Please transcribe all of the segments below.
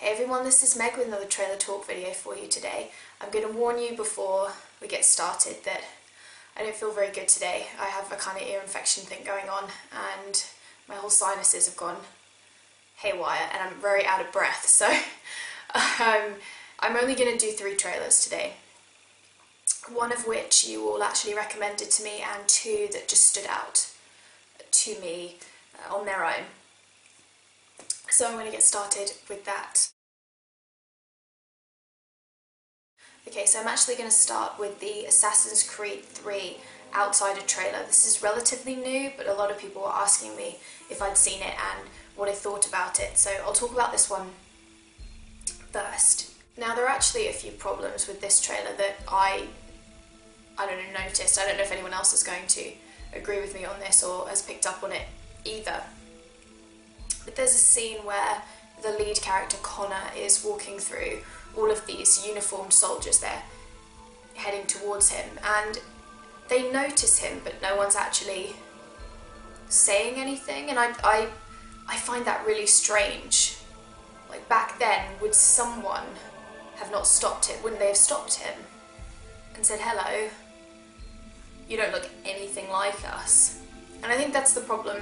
Hey everyone, this is Meg with another trailer talk video for you today. I'm going to warn you before we get started that I don't feel very good today. I have a kind of ear infection thing going on and my whole sinuses have gone haywire and I'm very out of breath, so I'm only going to do 3 trailers today. One of which you all actually recommended to me and 2 that just stood out to me on their own. So I'm going to get started with that. Okay, so I'm actually going to start with the Assassin's Creed 3 Outsider trailer. This is relatively new, but a lot of people were asking me if I'd seen it and what I thought about it, so I'll talk about this one first. Now, there are actually a few problems with this trailer that I noticed. I don't know if anyone else is going to agree with me on this or has picked up on it either. But there's a scene where the lead character, Connor, is walking through all of these uniformed soldiers. They're heading towards him and they notice him, but no one's actually saying anything, and I find that really strange. Like, back then, would someone have not stopped it? Wouldn't they have stopped him and said, "Hello, you don't look anything like us"? And I think that's the problem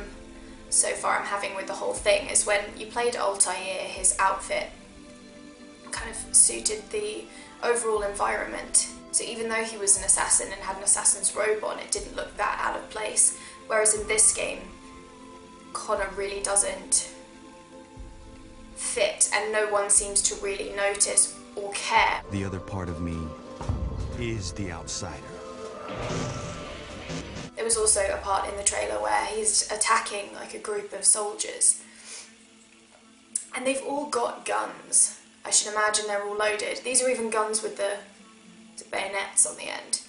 so far I'm having with the whole thing, is when you played Altair, his outfit kind of suited the overall environment. So even though he was an assassin and had an assassin's robe on, it didn't look that out of place. Whereas in this game, Connor really doesn't fit and no one seems to really notice or care. The other part of me is the outsider. There was also a part in the trailer where he's attacking like a group of soldiers and they've all got guns. I should imagine they're all loaded. These are even guns with the bayonets on the end.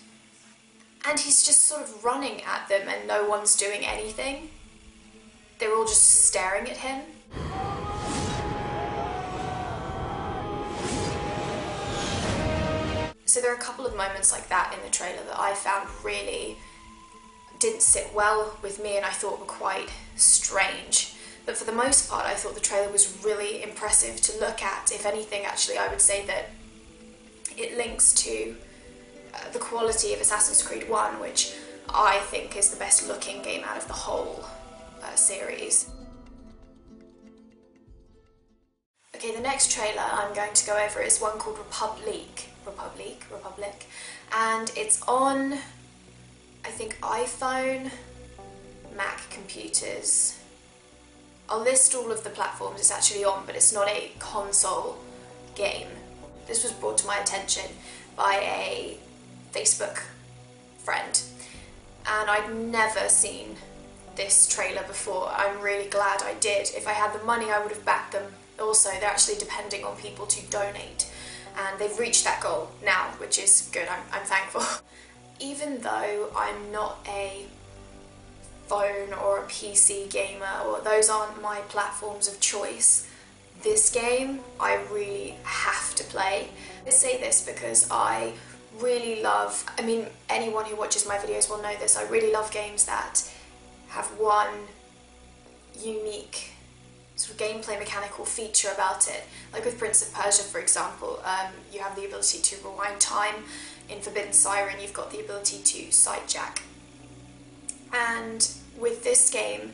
And he's just sort of running at them and no one's doing anything. They're all just staring at him. So there are a couple of moments like that in the trailer that I found really didn't sit well with me and I thought were quite strange. But for the most part, I thought the trailer was really impressive to look at. If anything, actually, I would say that it links to the quality of Assassin's Creed 1, which I think is the best looking game out of the whole series. Okay, the next trailer I'm going to go over is one called Republique, and it's on, I think, iPhone, Mac computers. I'll list all of the platforms it's actually on, but it's not a console game. This was brought to my attention by a Facebook friend, and I'd never seen this trailer before. I'm really glad I did. If I had the money, I would have backed them. Also, they're actually depending on people to donate, and they've reached that goal now, which is good. I'm thankful. Even though I'm not a phone or a PC gamer, or those aren't my platforms of choice, this game I really have to play. I say this because I really love, I mean, anyone who watches my videos will know this, I really love games that have one unique sort of gameplay mechanical feature about it. Like with Prince of Persia, for example, you have the ability to rewind time. In Forbidden Siren, you've got the ability to sidejack. And with this game,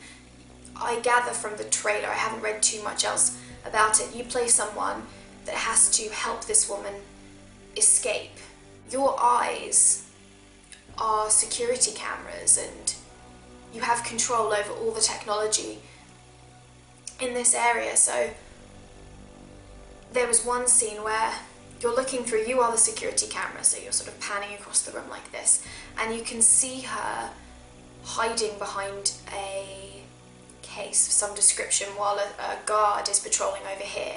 I gather from the trailer, I haven't read too much else about it, you play someone that has to help this woman escape. Your eyes are security cameras and you have control over all the technology in this area. So there was one scene where you're looking through, you are the security camera, so you're sort of panning across the room like this, and you can see her hiding behind a case of some description while a guard is patrolling over here.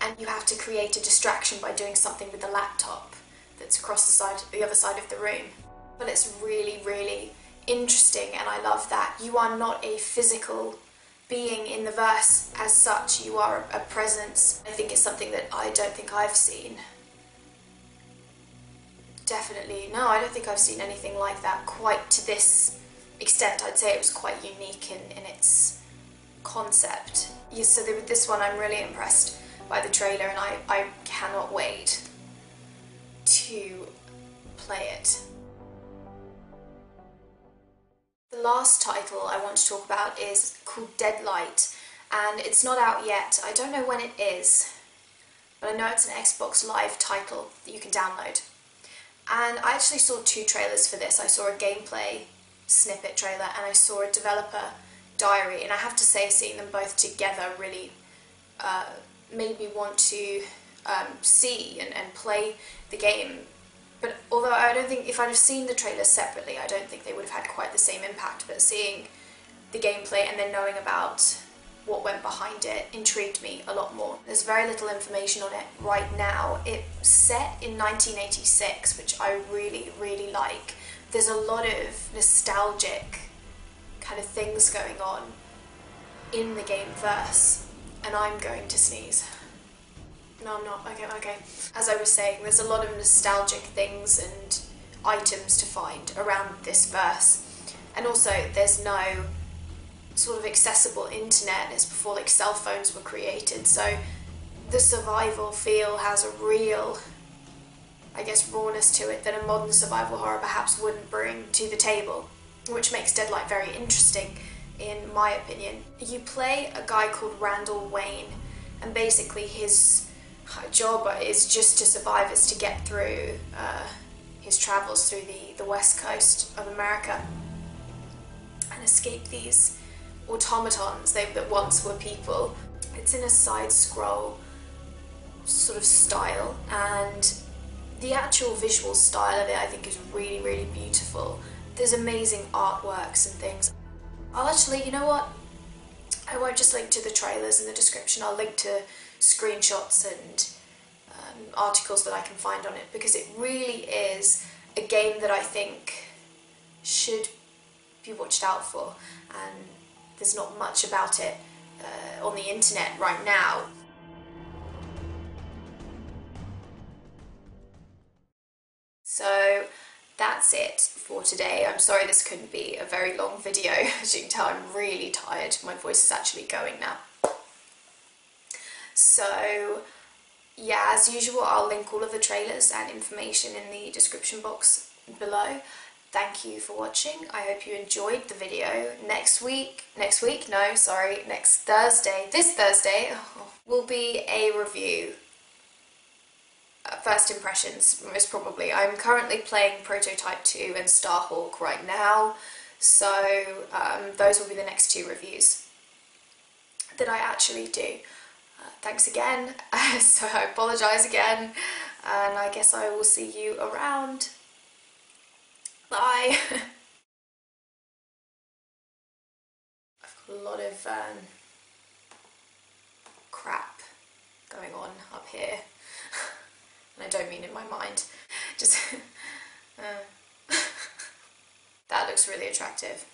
And you have to create a distraction by doing something with the laptop that's across the other side of the room. But it's really, really interesting, and I love that. You are not a physical being in the verse as such, you are a presence. I think it's something that I don't think I've seen. Definitely, no, I don't think I've seen anything like that quite to this extent. I'd say it was quite unique in its concept. Yeah, so with this one I'm really impressed by the trailer, and I cannot wait to play it. The last title I want to talk about is called Deadlight, and it's not out yet. I don't know when it is, but I know it's an Xbox Live title that you can download. And I actually saw 2 trailers for this. I saw a gameplay snippet trailer and I saw a developer diary, and I have to say seeing them both together really made me want to see and play the game. But although I don't think, if I'd have seen the trailers separately, I don't think they would have had quite the same impact, but seeing the gameplay and then knowing about what went behind it intrigued me a lot more. There's very little information on it right now. It's set in 1986, which I really, really like. There's a lot of nostalgic kind of things going on in the game verse, and I'm going to sneeze. No, I'm not. Okay. As I was saying, there's a lot of nostalgic things and items to find around this verse, and also there's no sort of accessible internet. It's before like cell phones were created, so the survival feel has a real, I guess, rawness to it that a modern survival horror perhaps wouldn't bring to the table, which makes Deadlight very interesting in my opinion. You play a guy called Randall Wayne, and basically his job is just to survive, is to get through his travels through the west coast of America and escape these automatons that once were people. It's in a side-scroll sort of style, and the actual visual style of it I think is really, really beautiful. There's amazing artworks and things. I'll actually, you know what? I won't just link to the trailers in the description, I'll link to screenshots and articles that I can find on it, because it really is a game that I think should be watched out for, and there's not much about it on the internet right now. So that's it for today. I'm sorry this couldn't be a very long video. As you can tell, I'm really tired. My voice is actually going now. So yeah, as usual, I'll link all of the trailers and information in the description box below. Thank you for watching. I hope you enjoyed the video. Next Thursday, this Thursday, will be a review. First impressions, most probably. I'm currently playing Prototype 2 and Starhawk right now, so those will be the next 2 reviews that I actually do. Thanks again, so I apologise again, and I guess I will see you around. Bye! I've got a lot of crap going on up here, and I don't mean in my mind, just that looks really attractive.